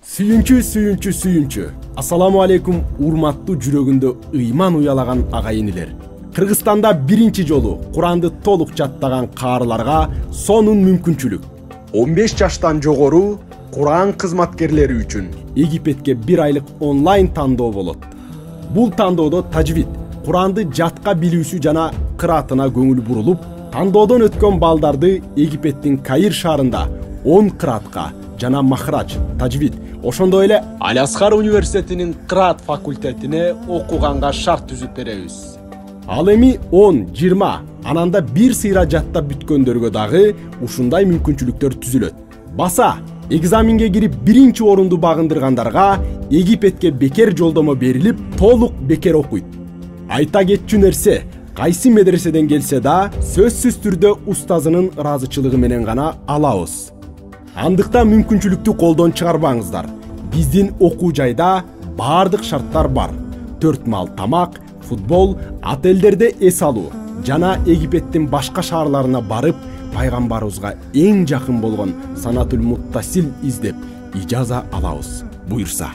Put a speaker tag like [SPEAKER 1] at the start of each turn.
[SPEAKER 1] Сүйүнчү. Ассаламу алейкум, урматтуу жүрөгүндө ыйман уялаган агайынилер. Кыргызстанда биринчи жолу Куранды толук жаттаган каарыларга сонун мүмкүнчүлүк. 15 жаштан жогору Куран кызматкерлери үчүн Египетке 1 айлык онлайн тандоо болот. Бул тандоодо тажвид, Куранды жатка билүүсү жана кыраатына көңүл бурулуп, тандоодон өткөн балдарды Египеттин Каир шаарында 10 кыраатка жана махрач, тажвид, ошондой эле Аль-Асхар университетинин кыраат факультетине окуганга шарт түзүп беребиз. Ал эми 10-20, ананда бир сыйра жаттап бүткөндөргө дагы ушундай мүмкүнчүлүктөр түзүлөт. Баса, экзаменге кирип биринчи орунду багындыргандарга Египетке бекер жолдомо берилип, толук бекер окуйт. Айта кетчү нерсе, кайсы медреседен келсе да, сөзсүз түрдө устазынын ыраазычылыгы менен гана алабыз. Андыктан мүмкүнчүлүктү колдон чыгарбаңыздар. Биздин окуу жайда бардык шарттар бар. 4 мал тамак, футбол, отелдерде эс алуу жана Египеттин башка шаарларына барып, пайгамбарыбызга эң жакын болгон Санатул Муттасил издеп ижаза алабыз. Буйрса.